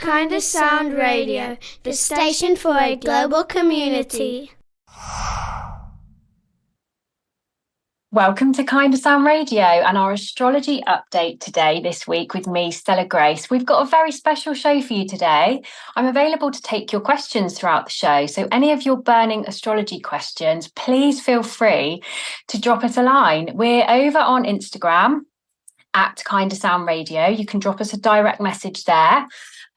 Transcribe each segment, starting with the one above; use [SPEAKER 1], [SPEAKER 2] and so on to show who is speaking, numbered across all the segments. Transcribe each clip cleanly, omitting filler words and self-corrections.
[SPEAKER 1] KindaSound Radio, the station for a global community.
[SPEAKER 2] Welcome to KindaSound Radio and our astrology update today, this week with me, Stella Grace. We've got a very special show for you today. I'm available to take your questions throughout the show. So any of your burning astrology questions, please feel free to drop us a line. We're over on Instagram at KindaSound Radio. You can drop us a direct message there.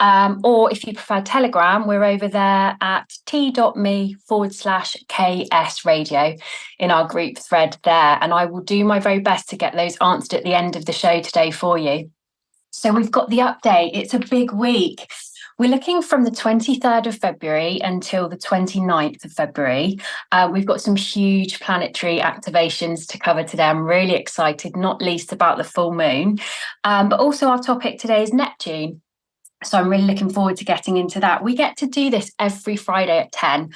[SPEAKER 2] Or if you prefer Telegram, we're over there at t.me/KS radio in our group thread there. And I will do my very best to get those answered at the end of the show today for you. So we've got the update. It's a big week. We're looking from the 23rd of February until the 29th of February. We've got some huge planetary activations to cover today. I'm really excited, not least about the full moon. But also our topic today is Neptune. So I'm really looking forward to getting into that. We get to do this every Friday at 10.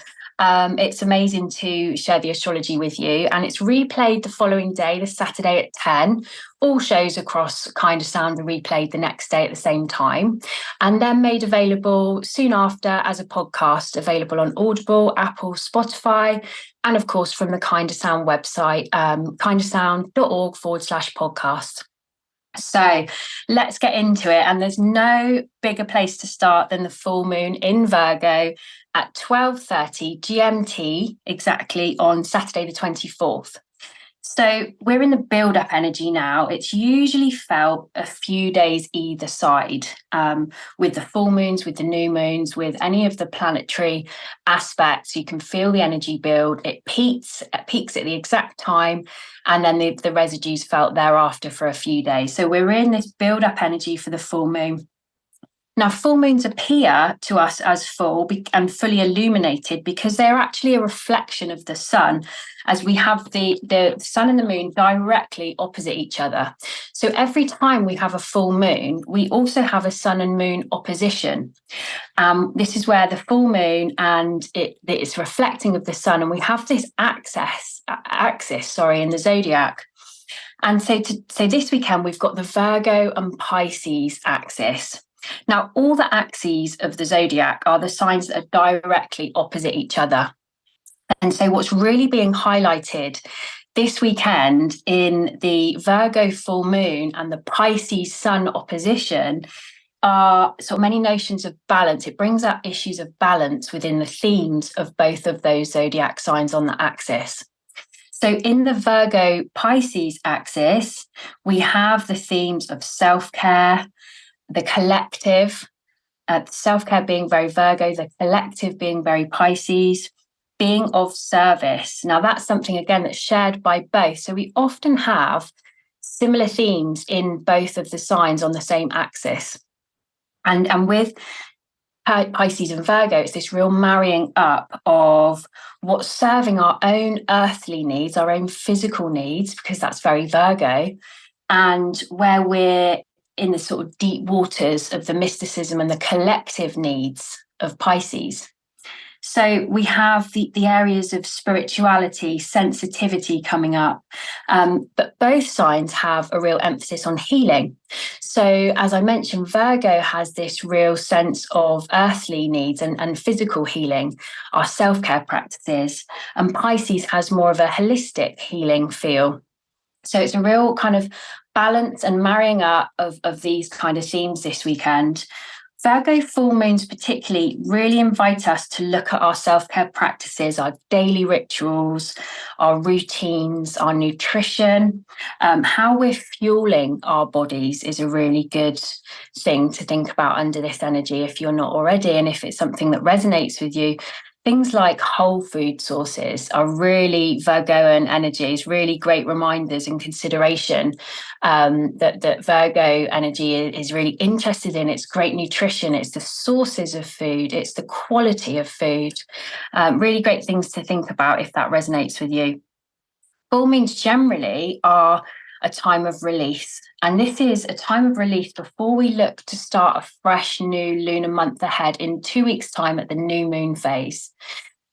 [SPEAKER 2] It's amazing to share the astrology with you. And it's replayed the following day, the Saturday at 10. All shows across KindaSound are replayed the next day at the same time. And then made available soon after as a podcast, available on Audible, Apple, Spotify, and of course from the KindaSound website, kindasound.org/podcast. So let's get into it. And there's no bigger place to start than the full moon in Virgo at 12:30 GMT exactly on Saturday the 24th. So we're in the build-up energy now. It's usually felt a few days either side, with the full moons, with the new moons, with any of the planetary aspects. You can feel the energy build. It peaks at the exact time, and then the residues felt thereafter for a few days. So we're in this build-up energy for the full moon. Now, full moons appear to us as full and fully illuminated because they're actually a reflection of the sun, as we have the sun and the moon directly opposite each other. So every time we have a full moon, we also have a sun and moon opposition. This is where the full moon and it's reflecting of the sun, and we have this axis in the zodiac. And so this weekend, we've got the Virgo and Pisces axis. Now, all the axes of the zodiac are the signs that are directly opposite each other. And so what's really being highlighted this weekend in the Virgo full moon and the Pisces sun opposition are so many notions of balance. It brings up issues of balance within the themes of both of those zodiac signs on the axis. So in the Virgo Pisces axis, we have the themes of self-care, the collective, self-care being very Virgo, the collective being very Pisces, being of service. Now that's something, again, that's shared by both. So we often have similar themes in both of the signs on the same axis. And with Pisces and Virgo, it's this real marrying up of what's serving our own earthly needs, our own physical needs, because that's very Virgo, and where we're in the sort of deep waters of the mysticism and the collective needs of Pisces. So we have the areas of spirituality, sensitivity coming up, but both signs have a real emphasis on healing. So as I mentioned, Virgo has this real sense of earthly needs and physical healing, our self-care practices, and Pisces has more of a holistic healing feel. So it's a real kind of balance and marrying up of these kind of themes this weekend. Virgo full moons particularly really invite us to look at our self-care practices, our daily rituals, our routines, our nutrition, how we're fueling our bodies is a really good thing to think about under this energy if you're not already, and if it's something that resonates with you. Things like whole food sources are really Virgoan energies, really great reminders and consideration that Virgo energy is really interested in. It's great nutrition, it's the sources of food, it's the quality of food. Really great things to think about if that resonates with you. Full moons generally are a time of release. And this is a time of release before we look to start a fresh new lunar month ahead in 2 weeks' time at the new moon phase.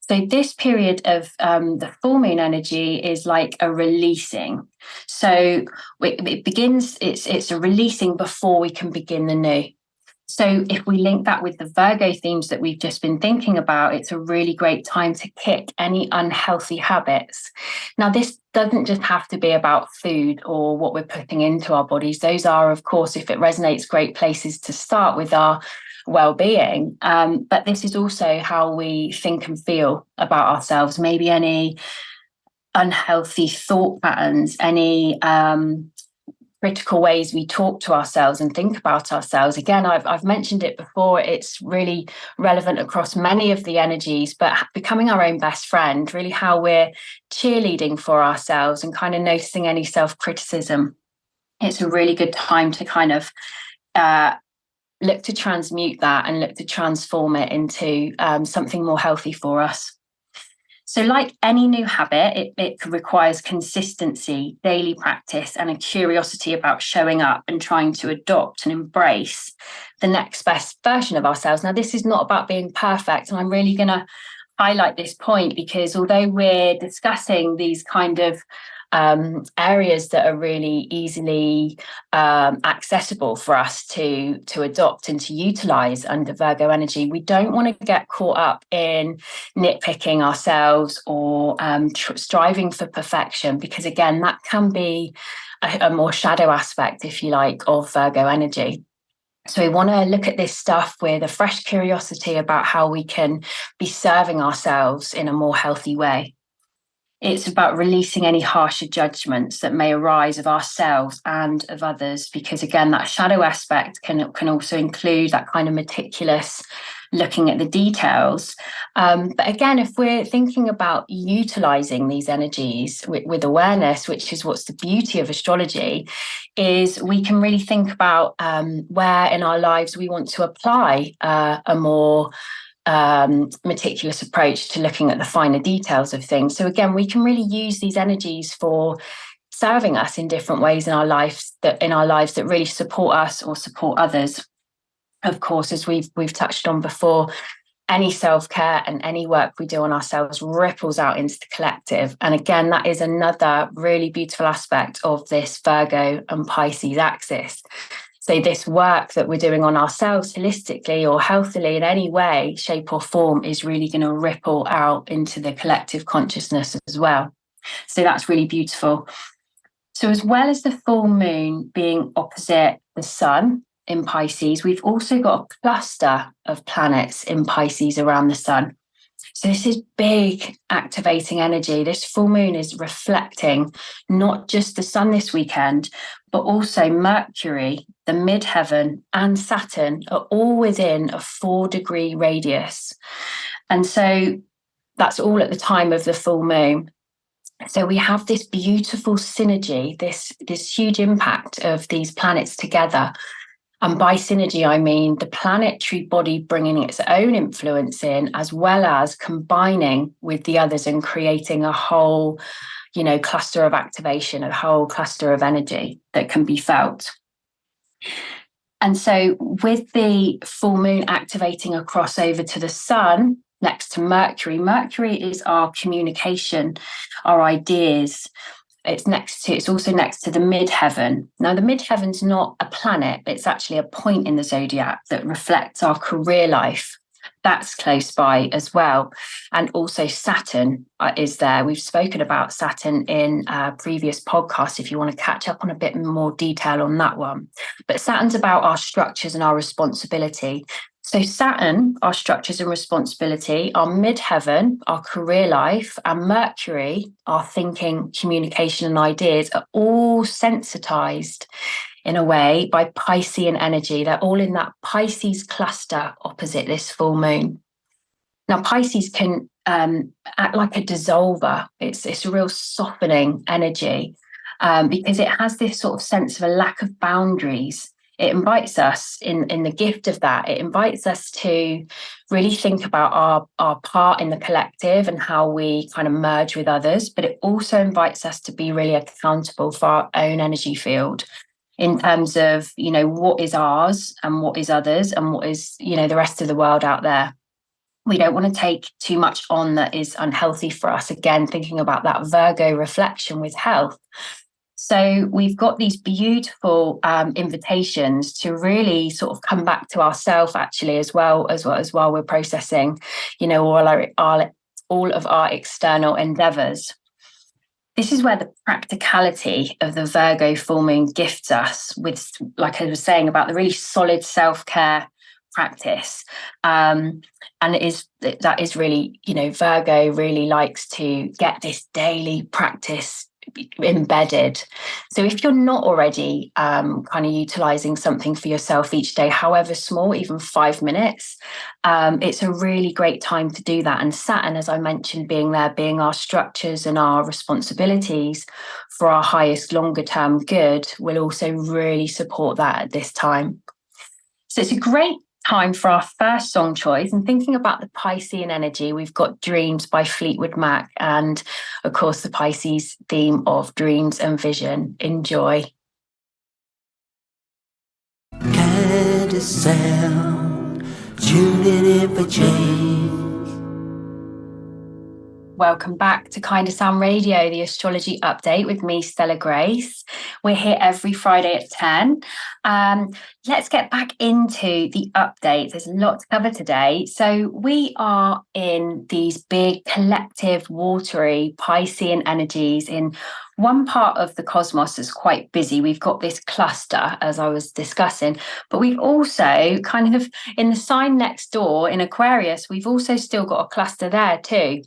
[SPEAKER 2] So this period of the full moon energy is like a releasing. So it begins, it's a releasing before we can begin the new. So if we link that with the Virgo themes that we've just been thinking about, it's a really great time to kick any unhealthy habits. Now, this doesn't just have to be about food or what we're putting into our bodies. Those are, of course, if it resonates, great places to start with our well-being. But this is also how we think and feel about ourselves. Maybe any unhealthy thought patterns, any critical ways we talk to ourselves and think about ourselves. Again, I've mentioned it before, it's really relevant across many of the energies, but becoming our own best friend, really how we're cheerleading for ourselves and kind of noticing any self-criticism. It's a really good time to kind of look to transmute that and look to transform it into something more healthy for us. So like any new habit, it requires consistency, daily practice, and a curiosity about showing up and trying to adopt and embrace the next best version of ourselves. Now, this is not about being perfect, and I'm really going to highlight this point because although we're discussing these kind of areas that are really easily accessible for us to adopt and to utilize under Virgo energy, we don't want to get caught up in nitpicking ourselves or striving for perfection, because again, that can be a more shadow aspect, if you like, of Virgo energy. So we want to look at this stuff with a fresh curiosity about how we can be serving ourselves in a more healthy way. It's about releasing any harsher judgments that may arise of ourselves and of others, because again, that shadow aspect can also include that kind of meticulous looking at the details. But again, if we're thinking about utilizing these energies with awareness, which is what's the beauty of astrology, is we can really think about where in our lives we want to apply a more meticulous approach to looking at the finer details of things. So again, we can really use these energies for serving us in different ways in our lives that really support us or support others. Of course, as we've touched on before, any self-care and any work we do on ourselves ripples out into the collective. And again, that is another really beautiful aspect of this Virgo and Pisces axis. So this work that we're doing on ourselves holistically or healthily in any way, shape or form is really going to ripple out into the collective consciousness as well. So that's really beautiful. So as well as the full moon being opposite the sun in Pisces, we've also got a cluster of planets in Pisces around the sun. So this is big activating energy. This full moon is reflecting not just the sun this weekend, but also Mercury, the midheaven, and Saturn are all within a 4-degree radius. And so that's all at the time of the full moon. So we have this beautiful synergy, this huge impact of these planets together. And by synergy, I mean the planetary body bringing its own influence in, as well as combining with the others and creating a whole, cluster of activation, a whole cluster of energy that can be felt. And so with the full moon activating a crossover to the sun next to Mercury, Mercury is our communication, our ideas. It's also next to the midheaven. Now, the midheaven's not a planet, it's actually a point in the zodiac that reflects our career life. That's close by as well. And also Saturn is there. We've spoken about Saturn in a previous podcast if you want to catch up on a bit more detail on that one. But Saturn's about our structures and our responsibility. So Saturn, our structures and responsibility, our midheaven, our career life, and Mercury, our thinking, communication, and ideas are all sensitized in a way by Piscean energy. They're all in that Pisces cluster opposite this full moon. Now, Pisces can act like a dissolver. It's a real softening energy because it has this sort of sense of a lack of boundaries. It invites us in the gift of that. It invites us to really think about our part in the collective and how we kind of merge with others. But it also invites us to be really accountable for our own energy field in terms of, what is ours and what is others and what is, the rest of the world out there. We don't want to take too much on that is unhealthy for us. Again, thinking about that Virgo reflection with health. So we've got these beautiful invitations to really sort of come back to ourselves, actually, as well as while we're processing, all of our external endeavors. This is where the practicality of the Virgo full moon gifts us with, like I was saying, about the really solid self-care practice. And that is really, Virgo really likes to get this daily practice embedded. So if you're not already kind of utilizing something for yourself each day, however small, even 5 minutes, it's a really great time to do that. And Saturn, as I mentioned, being our structures and our responsibilities for our highest longer term good, will also really support that at this time. So it's a great time for our first song choice. And thinking about the Piscean energy, we've got Dreams by Fleetwood Mac, and of course the Pisces theme of dreams and vision. Enjoy.
[SPEAKER 3] KindaSound, tuning in for change.
[SPEAKER 2] Welcome back to KindaSound Radio, the astrology update with me, Stella Grace. We're here every Friday at 10. Let's get back into the update. There's a lot to cover today. So we are in these big collective watery Piscean energies in one part of the cosmos that's quite busy. We've got this cluster, as I was discussing, but we've also kind of in the sign next door in Aquarius, we've also still got a cluster there too.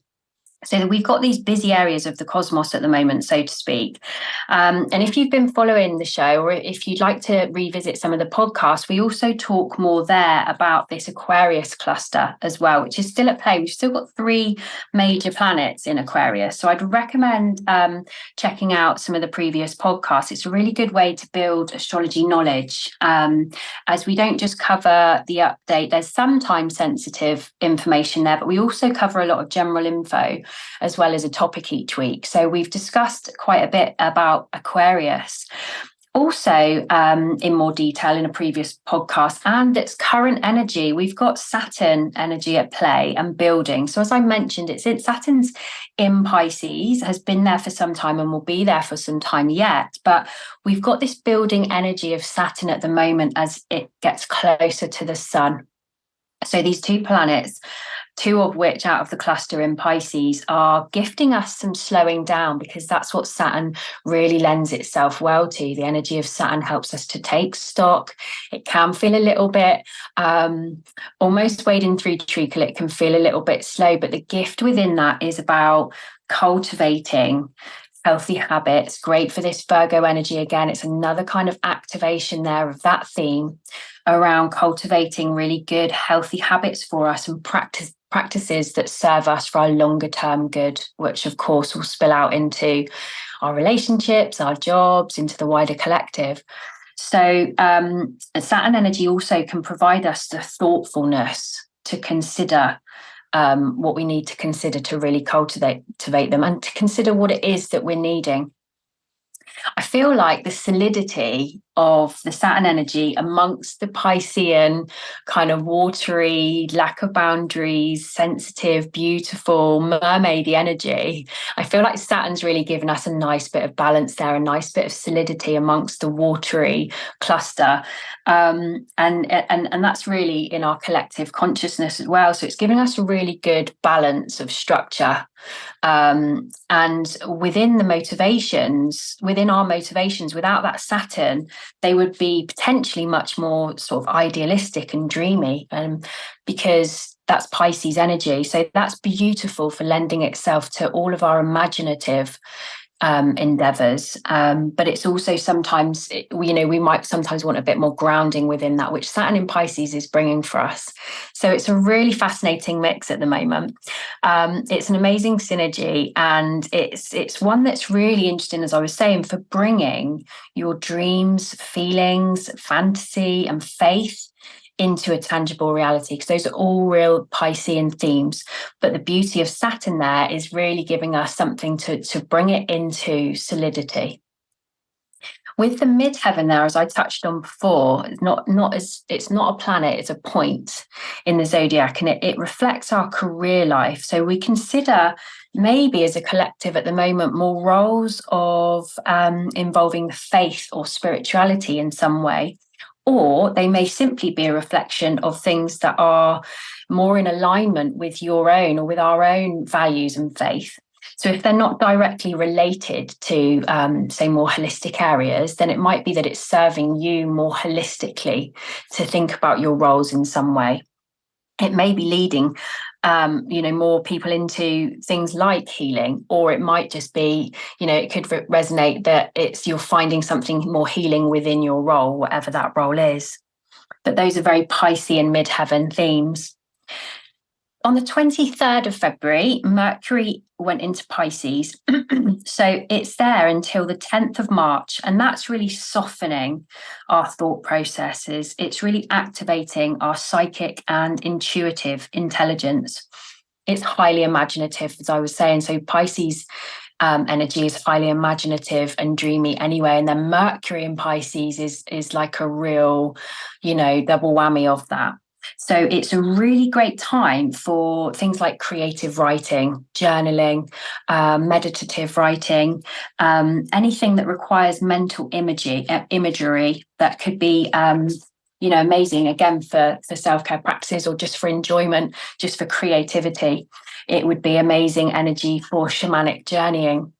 [SPEAKER 2] So we've got these busy areas of the cosmos at the moment, so to speak. And if you've been following the show, or if you'd like to revisit some of the podcasts, we also talk more there about this Aquarius cluster as well, which is still at play. We've still got 3 major planets in Aquarius. So I'd recommend checking out some of the previous podcasts. It's a really good way to build astrology knowledge, as we don't just cover the update. There's some time sensitive information there, but we also cover a lot of general info as well as a topic each week. So we've discussed quite a bit about Aquarius, also in more detail in a previous podcast, and its current energy. We've got Saturn energy at play and building. So as I mentioned, Saturn's in Pisces, has been there for some time and will be there for some time yet. But we've got this building energy of Saturn at the moment as it gets closer to the sun. So these 2 planets, 2 of which out of the cluster in Pisces, are gifting us some slowing down, because that's what Saturn really lends itself well to. The energy of Saturn helps us to take stock. It can feel a little bit almost wading through treacle. It can feel a little bit slow, but the gift within that is about cultivating healthy habits. Great for this Virgo energy. Again, it's another kind of activation there of that theme around cultivating really good, healthy habits for us, and practices that serve us for our longer term good, which of course will spill out into our relationships, our jobs, into the wider collective. So Saturn energy also can provide us the thoughtfulness to consider what we need to consider to really cultivate them, and to consider what it is that we're needing. I feel like the solidity of the Saturn energy amongst the Piscean kind of watery, lack of boundaries, sensitive, beautiful, mermaidy energy, I feel like Saturn's really given us a nice bit of balance there, a nice bit of solidity amongst the watery cluster. And that's really in our collective consciousness as well. So it's giving us a really good balance of structure. And within our motivations, without that Saturn, they would be potentially much more sort of idealistic and dreamy, because that's Pisces energy. So that's beautiful for lending itself to all of our imaginative endeavors, but it's also sometimes, we might sometimes want a bit more grounding within that, which Saturn in Pisces is bringing for us. So it's a really fascinating mix at the moment. It's an amazing synergy, and it's one that's really interesting, as I was saying, for bringing your dreams, feelings, fantasy and faith into a tangible reality, because those are all real Piscean themes. But the beauty of Saturn there is really giving us something to bring it into solidity. With the midheaven there, as I touched on before, it's not a planet, it's a point in the zodiac, and it reflects our career life. So we consider maybe as a collective at the moment more roles of involving faith or spirituality in some way, or they may simply be a reflection of things that are more in alignment with your own or with our own values and faith. So if they're not directly related to, say, more holistic areas, then it might be that it's serving you more holistically to think about your roles in some way. It may be leading, more people into things like healing, or it might just be, it could resonate that you're finding something more healing within your role, whatever that role is. But those are very Piscean midheaven themes. On the 23rd of February, Mercury went into Pisces. So it's there until the 10th of March. And that's really softening our thought processes. It's really activating our psychic and intuitive intelligence. It's highly imaginative, as I was saying. So Pisces energy is highly imaginative and dreamy anyway. And then Mercury in Pisces is like a real, double whammy of that. So it's a really great time for things like creative writing, journaling, meditative writing, anything that requires mental imagery that could be, amazing, again, for self-care practices or just for enjoyment, just for creativity. It would be amazing energy for shamanic journeying,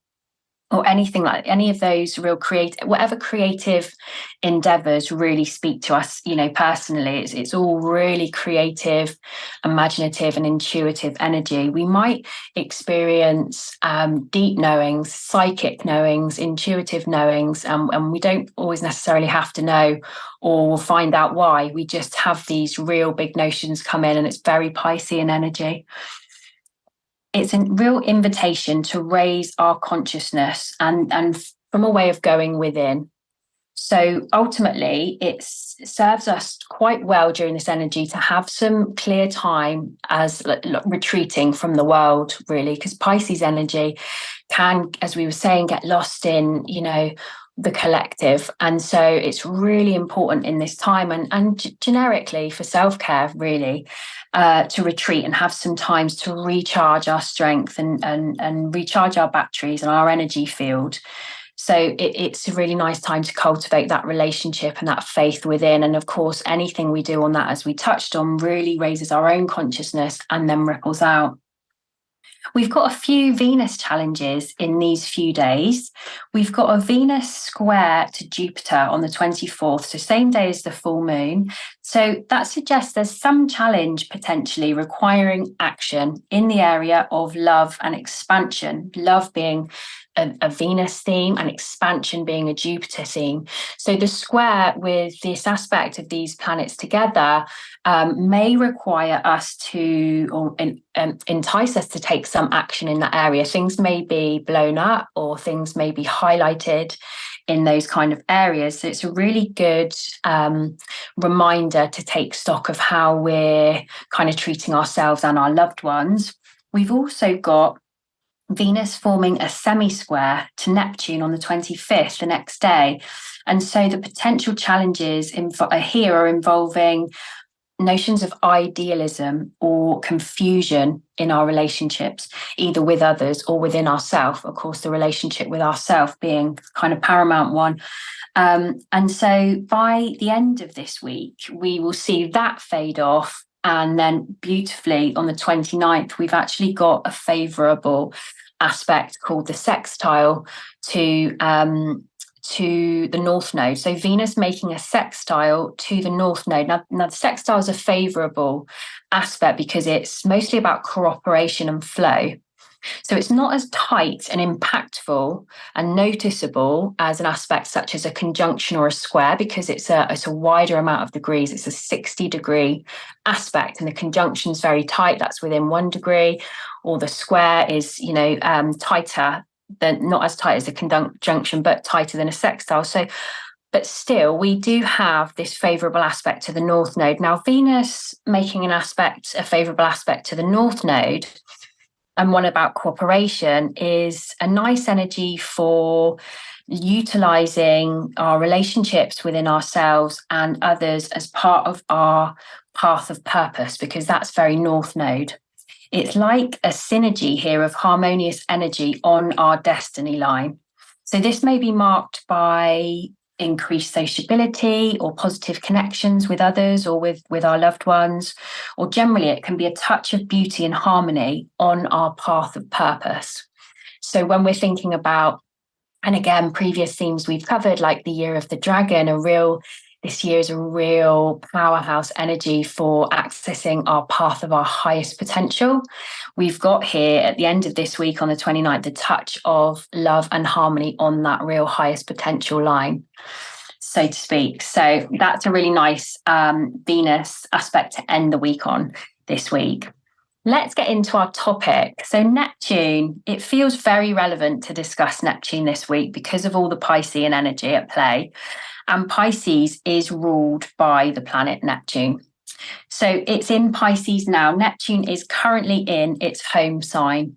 [SPEAKER 2] or anything like any of those real whatever creative endeavors really speak to us, personally. It's all really creative, imaginative and intuitive energy. We might experience deep knowings, psychic knowings, intuitive knowings, and we don't always necessarily have to know or find out why. We just have these real big notions come in, and it's very Piscean energy. It's a real invitation to raise our consciousness and from a way of going within. So ultimately, it serves us quite well during this energy to have some clear time as retreating from the world, really, because Pisces energy can, as we were saying, get lost in, the collective. And so it's really important in this time and generically for self-care, really, to retreat and have some times to recharge our strength and recharge our batteries and our energy field. So it's a really nice time to cultivate that relationship and that faith within. And of course, anything we do on that, as we touched on, really raises our own consciousness and then ripples out. We've got a few Venus challenges in these few days. We've got a Venus square to Jupiter on the 24th, so same day as the full moon. So that suggests there's some challenge potentially requiring action in the area of love and expansion, love being a Venus theme and expansion being a Jupiter theme. So the square with this aspect of these planets together may require us to, or entice us to take some action in that area. Things may be blown up or things may be highlighted in those kind of areas. So it's a really good reminder to take stock of how we're kind of treating ourselves and our loved ones. We've also got Venus forming a semi-square to Neptune on the 25th, the next day. And so the potential challenges here are involving notions of idealism or confusion in our relationships, either with others or within ourselves. Of course, the relationship with ourselves being kind of paramount one. And so by the end of this week, we will see that fade off. And then beautifully on the 29th, we've actually got a favourable aspect called the sextile to the North Node. So Venus making a sextile to the North Node. Now the sextile is a favourable aspect because it's mostly about cooperation and flow. So it's not as tight and impactful and noticeable as an aspect such as a conjunction or a square, because it's a wider amount of degrees. It's a 60-degree aspect, and the conjunction is very tight. That's within 1 degree, or the square is, tighter than, not as tight as a conjunction, but tighter than a sextile. So, but still, we do have this favourable aspect to the North Node. Now, Venus making a favourable aspect to the North Node and one about cooperation is a nice energy for utilizing our relationships within ourselves and others as part of our path of purpose, because that's very North Node. It's like a synergy here of harmonious energy on our destiny line. So this may be marked by increased sociability or positive connections with others or with our loved ones, or generally it can be a touch of beauty and harmony on our path of purpose. So when we're thinking about, and again, previous themes we've covered, like the year of the dragon, this year is a real powerhouse energy for accessing our path of our highest potential. We've got here at the end of this week on the 29th, the touch of love and harmony on that real highest potential line, so to speak. So that's a really nice Venus aspect to end the week on this week. Let's get into our topic. So Neptune, it feels very relevant to discuss Neptune this week because of all the Piscean energy at play. And Pisces is ruled by the planet Neptune. So it's in Pisces now. Neptune is currently in its home sign.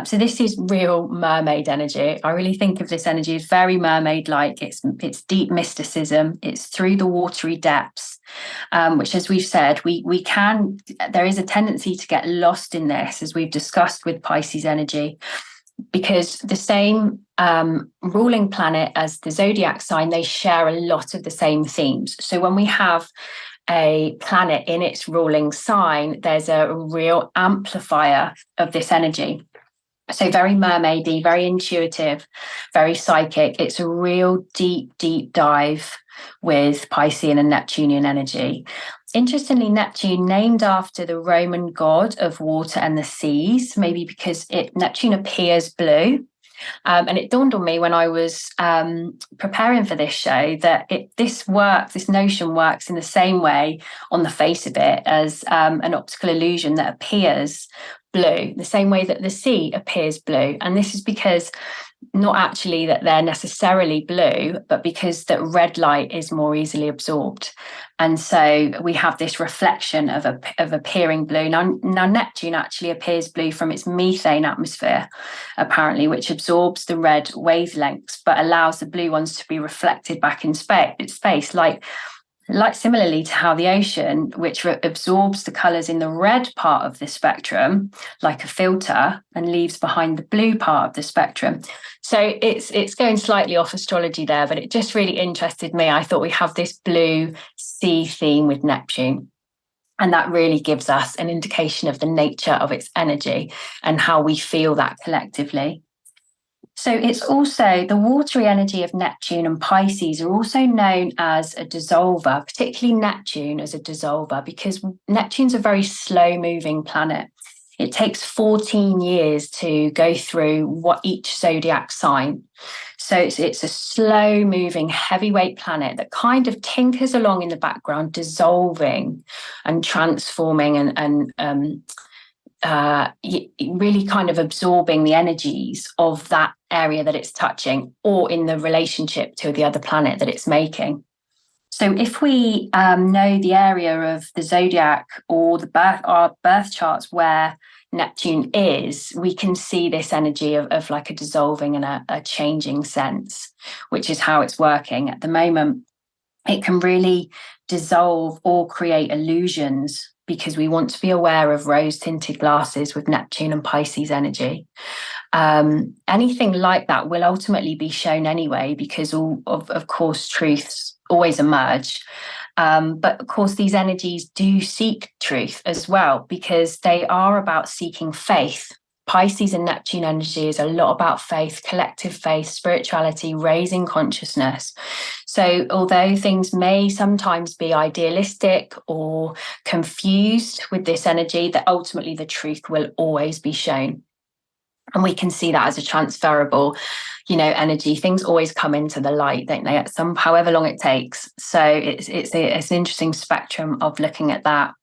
[SPEAKER 2] So this is real mermaid energy. I really think of this energy as very mermaid-like. It's deep mysticism. It's through the watery depths, which, as we've said, there is a tendency to get lost in this, as we've discussed with Pisces energy, because the same ruling planet as the zodiac sign, they share a lot of the same themes. So when we have a planet in its ruling sign, there's a real amplifier of this energy. So very mermaidy, very intuitive, very psychic. It's a real deep Dive with Piscean and Neptunian energy. Interestingly, Neptune named after the Roman god of water and the seas, maybe because Neptune appears blue. And it dawned on me when I was preparing for this show that this notion works in the same way on the face of it as an optical illusion that appears blue, the same way that the sea appears blue. And this is because not actually that they're necessarily blue, but because that red light is more easily absorbed. And so we have this reflection of appearing blue. Now Neptune actually appears blue from its methane atmosphere, apparently, which absorbs the red wavelengths, but allows the blue ones to be reflected back in space, like similarly to how the ocean, which absorbs the colours in the red part of the spectrum, like a filter, and leaves behind the blue part of the spectrum. So it's going slightly off astrology there, but it just really interested me. I thought we have this blue sea theme with Neptune, and that really gives us an indication of the nature of its energy and how we feel that collectively. So it's also the watery energy of Neptune and Pisces are also known as a dissolver, particularly Neptune as a dissolver, because Neptune's a very slow moving planet. It takes 14 years to go through what each zodiac sign. So it's a slow moving heavyweight planet that kind of tinkers along in the background, dissolving and transforming and really kind of absorbing the energies of that area that it's touching, or in the relationship to the other planet that it's making. So if we know the area of the zodiac or our birth charts where Neptune is, we can see this energy of like a dissolving and a changing sense, which is how it's working at the moment. It can really dissolve or create illusions, because we want to be aware of rose-tinted glasses with Neptune and Pisces energy. Anything like that will ultimately be shown anyway, because of course, truths always emerge. But of course, these energies do seek truth as well, because they are about seeking faith. Pisces and Neptune energy is a lot about faith, collective faith, spirituality, raising consciousness. So although things may sometimes be idealistic or confused with this energy, that ultimately the truth will always be shown. And we can see that as a transferable, energy. Things always come into the light, don't they? However long it takes. So it's an interesting spectrum of looking at that.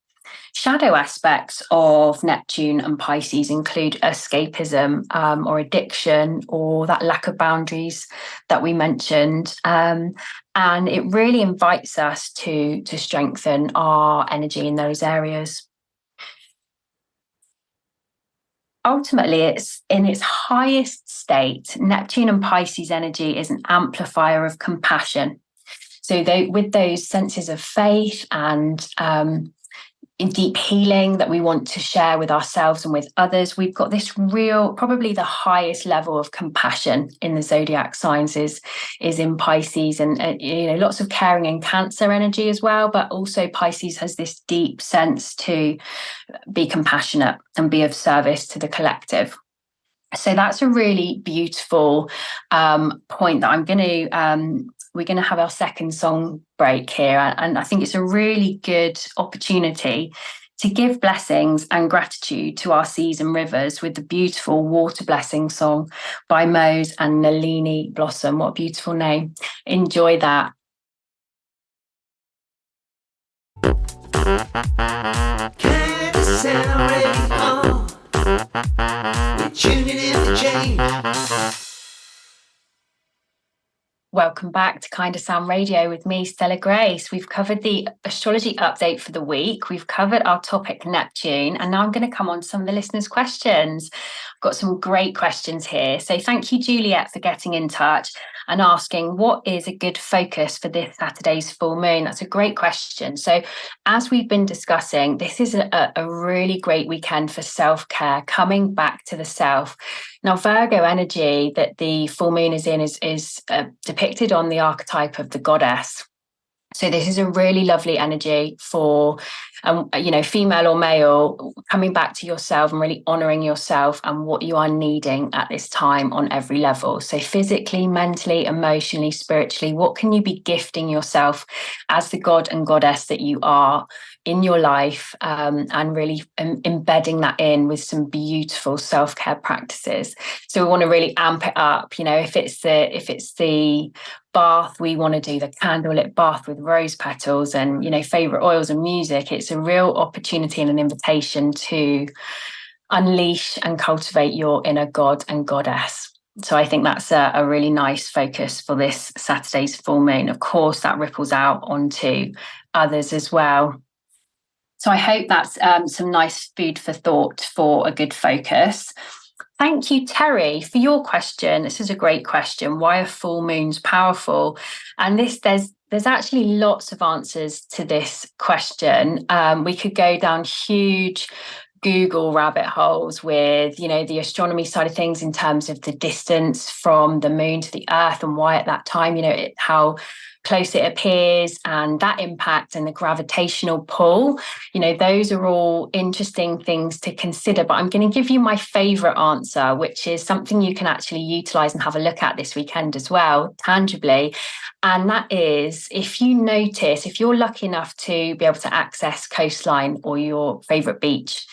[SPEAKER 2] Shadow aspects of Neptune and Pisces include escapism or addiction, or that lack of boundaries that we mentioned. And it really invites us to strengthen our energy in those areas. ultimately, it's in its highest state. Neptune and Pisces energy is an amplifier of compassion. So with those senses of faith and in deep healing that we want to share with ourselves and with others, we've got this real, probably the highest level of compassion in the zodiac signs is in Pisces, and lots of caring and Cancer energy as well. But also Pisces has this deep sense to be compassionate and be of service to the collective. So that's a really beautiful point that we're going to have our second song break here. And I think it's a really good opportunity to give blessings and gratitude to our seas and rivers with the beautiful Water Blessing song by Mose and Nalini Blossom. What a beautiful name. Enjoy that.
[SPEAKER 3] KindaSound Radio. We're tuning in for change.
[SPEAKER 2] Welcome back to KindaSound Radio with me, Stella Grace. We've covered the astrology update for the week. We've covered our topic, Neptune, and now I'm going to come on to some of the listeners' questions. I've got some great questions here. So thank you, Juliet, for getting in touch and asking what is a good focus for this Saturday's full moon. That's a great question. So as we've been discussing, this is a really great weekend for self-care, coming back to the self. Now, Virgo energy that the full moon is in is depicted on the archetype of the goddess. So this is a really lovely energy for, female or male, coming back to yourself and really honouring yourself and what you are needing at this time on every level. So physically, mentally, emotionally, spiritually, what can you be gifting yourself as the god and goddess that you are in your life, and really embedding that in with some beautiful self-care practices. So we want to really amp it up. If it's the bath, we want to do the candlelit bath with rose petals and favorite oils and music. It's a real opportunity and an invitation to unleash and cultivate your inner god and goddess. So I think that's a really nice focus for this Saturday's full moon. Of course, that ripples out onto others as well. So I hope that's some nice food for thought for a good focus. Thank you, Terry, for your question. This is a great question. Why are full moons powerful? And there's actually lots of answers to this question. We could go down huge Google rabbit holes with, the astronomy side of things in terms of the distance from the moon to the earth and why at that time, how close it appears and that impact and the gravitational pull. Those are all interesting things to consider, but I'm going to give you my favorite answer, which is something you can actually utilize and have a look at this weekend as well, tangibly. And that is, if you're lucky enough to be able to access coastline or your favorite beach,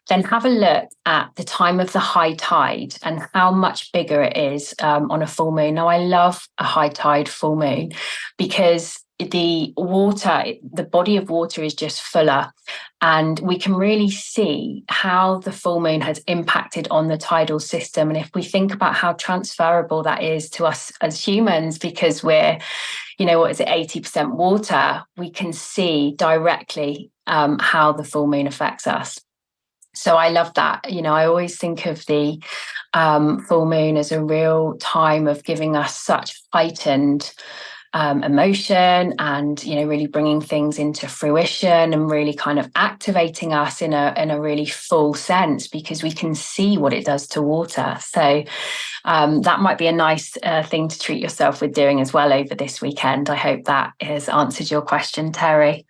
[SPEAKER 2] then have a look at the time of the high tide and how much bigger it is on a full moon. Now, I love a high tide full moon because the body of water is just fuller, and we can really see how the full moon has impacted on the tidal system. And if we think about how transferable that is to us as humans, because we're 80% water, we can see directly how the full moon affects us. So I love that. I always think of the full moon as a real time of giving us such heightened emotion and, really bringing things into fruition and really kind of activating us in a really full sense, because we can see what it does to water. So that might be a nice thing to treat yourself with doing as well over this weekend. I hope that has answered your question, Terry.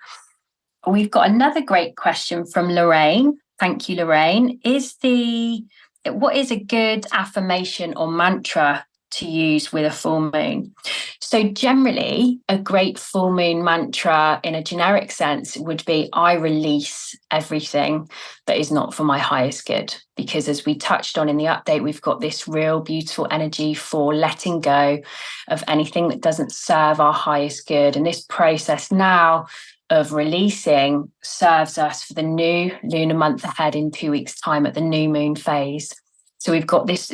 [SPEAKER 2] We've got another great question from Lorraine. Thank you, Lorraine. What is a good affirmation or mantra to use with a full moon? So generally, a great full moon mantra in a generic sense would be, I release everything that is not for my highest good. Because as we touched on in the update, we've got this real beautiful energy for letting go of anything that doesn't serve our highest good. And this process now of releasing serves us for the new lunar month ahead in 2 weeks' time at the new moon phase. So we've got this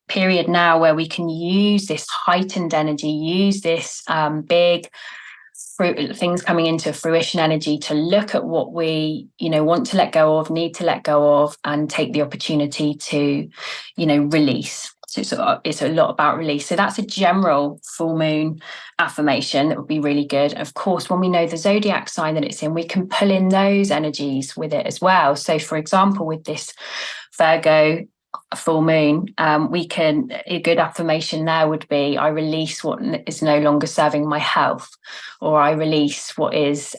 [SPEAKER 2] period now where we can use this heightened energy, use this big things coming into fruition energy to look at what we, want to let go of, need to let go of, and take the opportunity to, release. So it's a lot about release. So that's a general full moon affirmation that would be really good. Of course, when we know the zodiac sign that it's in, we can pull in those energies with it as well. So for example, with this Virgo full moon, a good affirmation there would be, I release what is no longer serving my health, or I release what is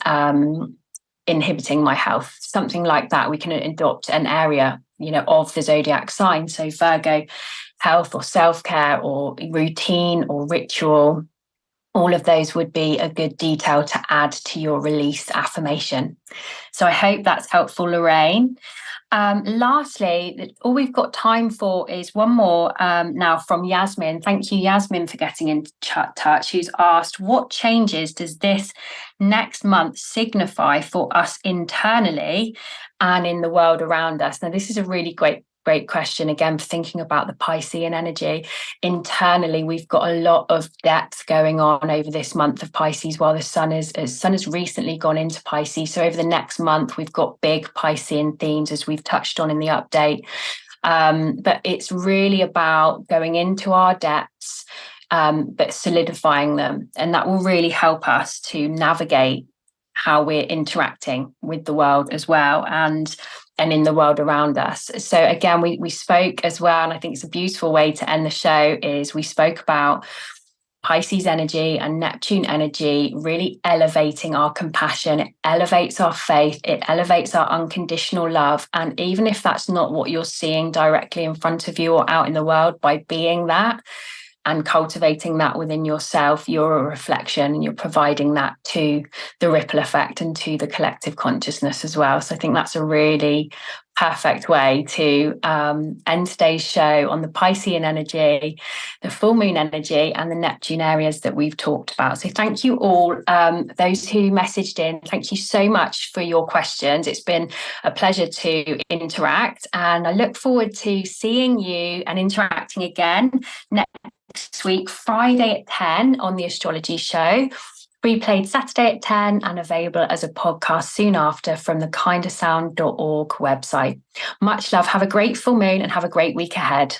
[SPEAKER 2] inhibiting my health, something like that. We can adopt an area, of the zodiac sign. So Virgo, health or self-care or routine or ritual, all of those would be a good detail to add to your release affirmation. So I hope that's helpful, Lorraine. Lastly, all we've got time for is one more now from Yasmin. Thank you, Yasmin, for getting in touch, who's asked, what changes does this next month signify for us internally and in the world around us? Now, this is a really great question, again, for thinking about the Piscean energy. Internally, we've got a lot of depth going on over this month of Pisces, while the sun has recently gone into Pisces. So over the next month, we've got big Piscean themes, as we've touched on in the update. But it's really about going into our depths, but solidifying them. And that will really help us to navigate how we're interacting with the world as well, and in the world around us. So again, we spoke as well, and I think it's a beautiful way to end the show, is we spoke about Pisces energy and Neptune energy really elevating our compassion. It elevates our faith, it elevates our unconditional love. And even if that's not what you're seeing directly in front of you or out in the world, by being that and cultivating that within yourself, you're a reflection, and you're providing that to the ripple effect and to the collective consciousness as well. So I think that's a really perfect way to end today's show on the Piscean energy, the full moon energy, and the Neptune areas that we've talked about. So thank you all, those who messaged in. Thank you so much for your questions. It's been a pleasure to interact, and I look forward to seeing you and interacting again next week, Friday at 10 on the Astrology Show, replayed Saturday at 10 and available as a podcast soon after from the KindaSound.org website. Much love. Have a great full moon and have a great week ahead.